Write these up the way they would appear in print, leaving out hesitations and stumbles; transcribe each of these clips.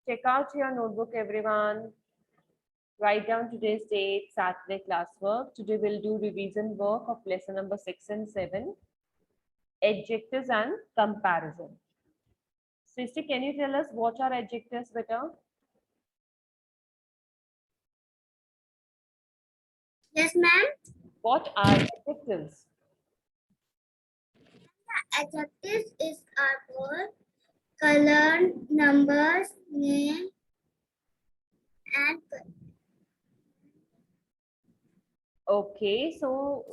Check out your notebook, everyone. Write down today's date, Saturday classwork. Today we'll do revision work of lesson number 6 and 7, adjectives and comparison. Srishti, can you tell us what are adjectives, beta? Yes, ma'am. What are adjectives? Adjectives is our word, color, numbers, name, and Okay, so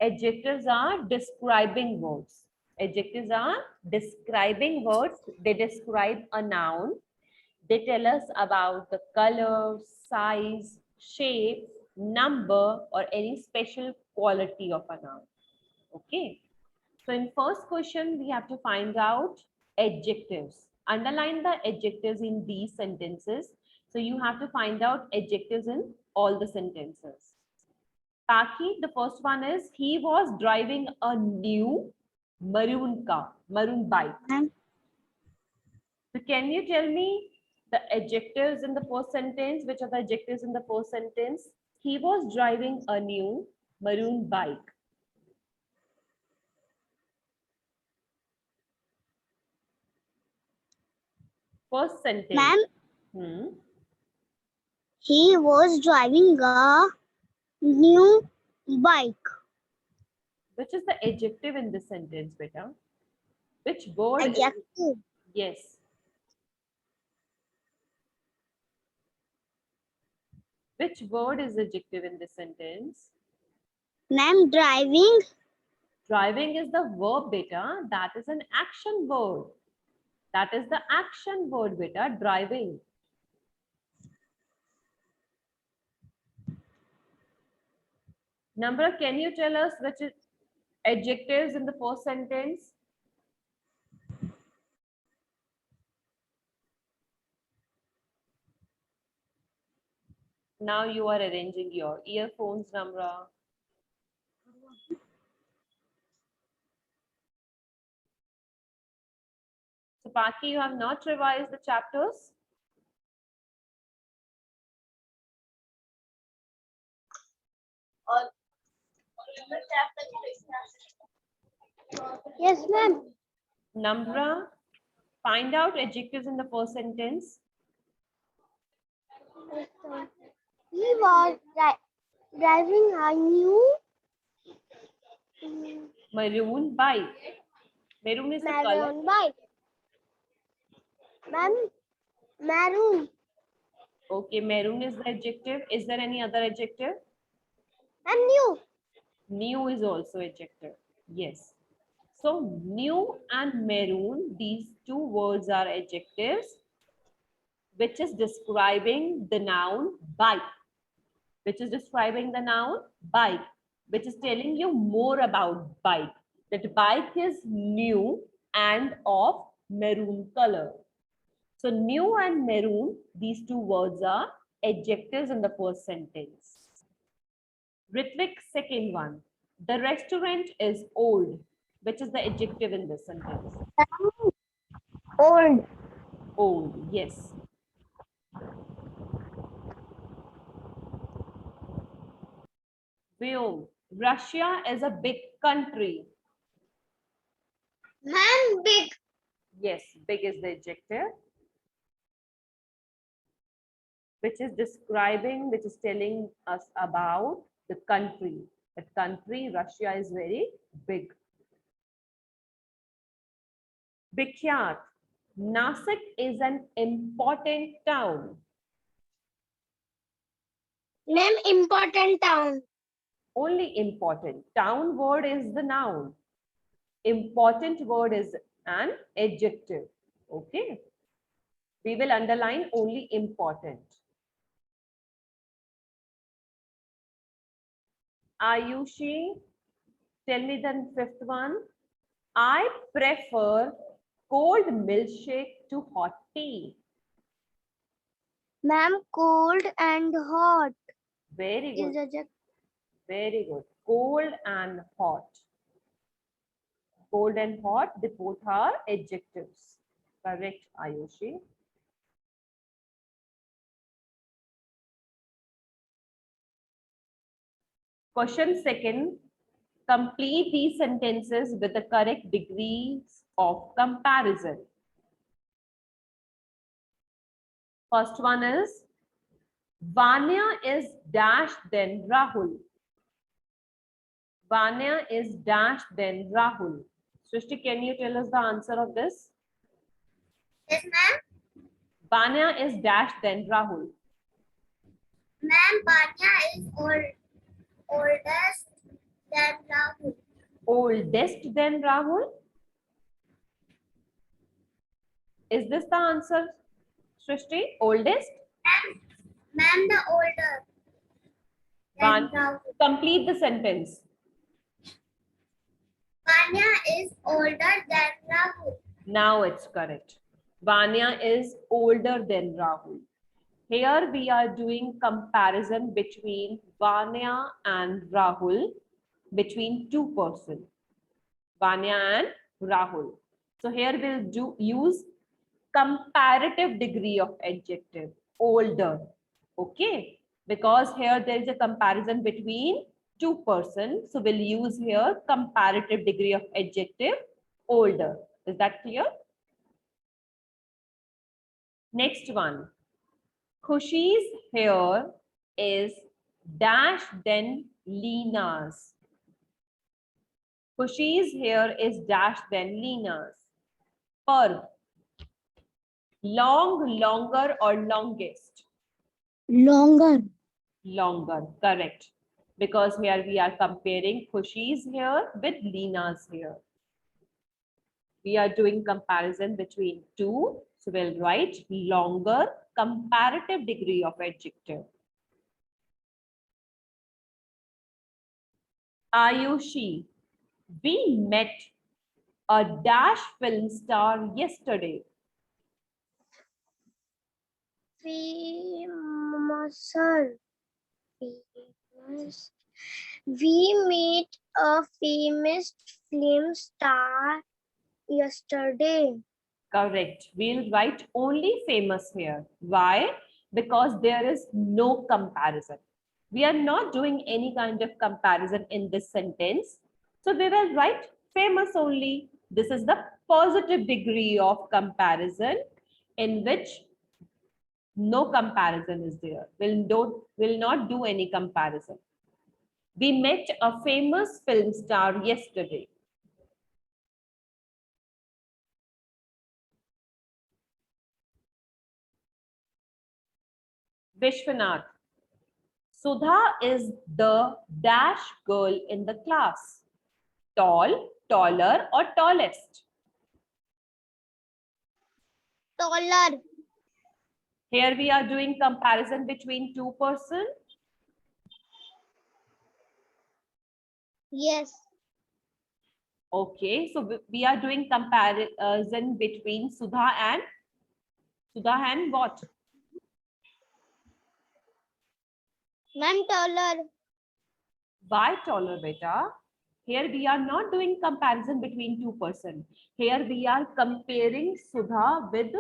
adjectives are describing words. Adjectives are describing words. They describe a noun. They tell us about the color, size, shape, number, or any special quality of a noun. Okay. So in first question, we have to find out adjectives. Underline the adjectives in these sentences. So you have to find out adjectives in all the sentences. Paki, the first one is he was driving a new maroon car, maroon bike. So can you tell me the adjectives in the first sentence? Which are the adjectives in the first sentence? He was driving a new maroon bike. First sentence. ma'am, he was driving a new bike. Which is the adjective in this sentence, beta? Which word? Adjective. Yes. Which word is adjective in this sentence? Ma'am, driving. Driving is the verb, beta. That is an action word. That is the action word, beta. Driving. Namra, can you tell us which is adjectives in the first sentence? Now you are arranging your earphones, Namra. So, Paki, you have not revised the chapters? Yes, ma'am. Namra, find out adjectives in the first sentence. He was driving a new Maroon bike. Maroon is the color. maroon bike. Ma'am, maroon. Okay, maroon is the adjective. Is there any other adjective? Ma'am, new. New is also adjective. Yes. So new and maroon, these two words are adjectives, which is describing the noun bike. Which is describing the noun bike, which is telling you more about bike. That bike is new and of maroon color. So new and maroon, these two words are adjectives in the first sentence. Ritvik, second one. The restaurant is old, which is the adjective in this sentence. Old. Old, yes. Vyom, Russia is a big country. Ma'am, big. Yes, big is the adjective, which is describing, which is telling us about the country. The country, Russia, is very big. Bikhyat, Nasik is an important town. Name important town. Only important. Town word is the noun. Important word is an adjective. Okay. We will underline only important. Ayushi, tell me the fifth one. I prefer cold milkshake to hot tea. Ma'am, cold and hot. Very Is good. adjective. Very good. Cold and hot. Cold and hot, they both are adjectives. Correct, Ayushi. Question second, complete these sentences with the correct degrees of comparison. First one is, Vanya is dash then Rahul. Vanya is dash then Rahul. Srishti, can you tell us the answer of this? Yes, ma'am. Vanya is dash then Rahul. Ma'am, Vanya is oldest than Rahul. Oldest than Rahul? Is this the answer, Srishti? Oldest? Ma'am, the older than Van, Rahul. complete the sentence. Vanya is older than Rahul. Now it's correct. Vanya is older than Rahul. Here we are doing comparison between Vanya and Rahul, between two persons, Vanya and Rahul. So here we'll use comparative degree of adjective, older. Okay, because here there is a comparison between two persons. So we'll use here comparative degree of adjective, older. Is that clear? Next one. Khushi's hair is dash then Leena's. Khushi's hair is dash then Leena's. Per. Long, longer or longest? Longer. Longer, correct. Because here we are comparing Khushi's hair with Leena's hair. We are doing comparison between two. So we'll write longer comparative degree of adjective. Ayushi, we met a dash film star yesterday. Famous. We met a famous film star yesterday. Correct. We'll write only famous here. Why? Because there is no comparison. We are not doing any kind of comparison in this sentence. So we will write famous only. This is the positive degree of comparison in which no comparison is there. Will not do any comparison. We met a famous film star yesterday. Vishwanath. Sudha is the dash girl in the class. Tall, taller, or tallest? Taller. Here we are doing comparison between two persons. Yes. Okay, so we are doing comparison between Sudha and what? Ma'am, taller. Why taller, beta? Here we are not doing comparison between two persons. Here we are comparing Sudha with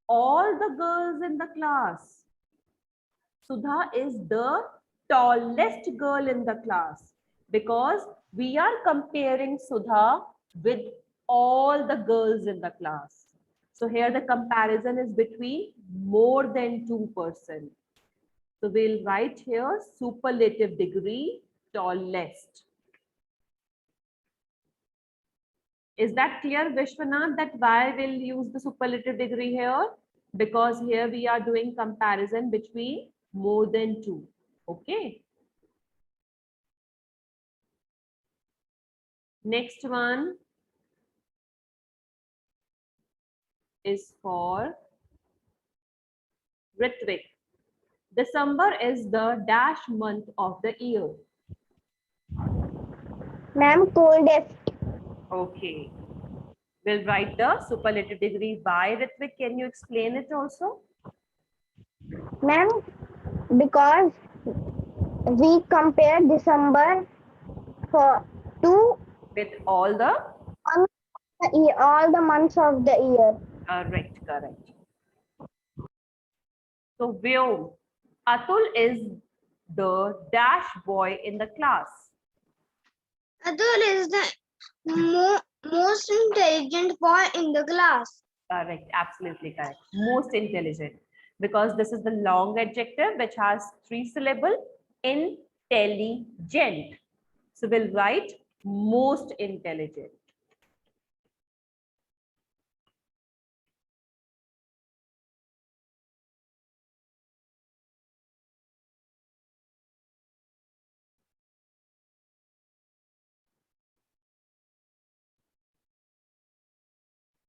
all the girls in the class. Sudha is the tallest girl in the class because we are comparing Sudha with all the girls in the class. So here the comparison is between more than two persons. So we'll write here superlative degree, tallest. Is that clear, Vishwanath, that why we'll use the superlative degree here? Because here we are doing comparison between more than two. Okay. Next one is for Ritvik. December is the dash month of the year. Ma'am, coldest. Okay. We'll write the superlative degree by Ritvik. Can you explain it also? Ma'am, because we compare December for With all the all the months of the year. right, correct. So Vyom, Atul is the dash boy in the class. Atul is the most intelligent boy in the class. Correct, absolutely correct. Most intelligent, because this is the long adjective which has 3 syllables, intelligent. So we'll write most intelligent.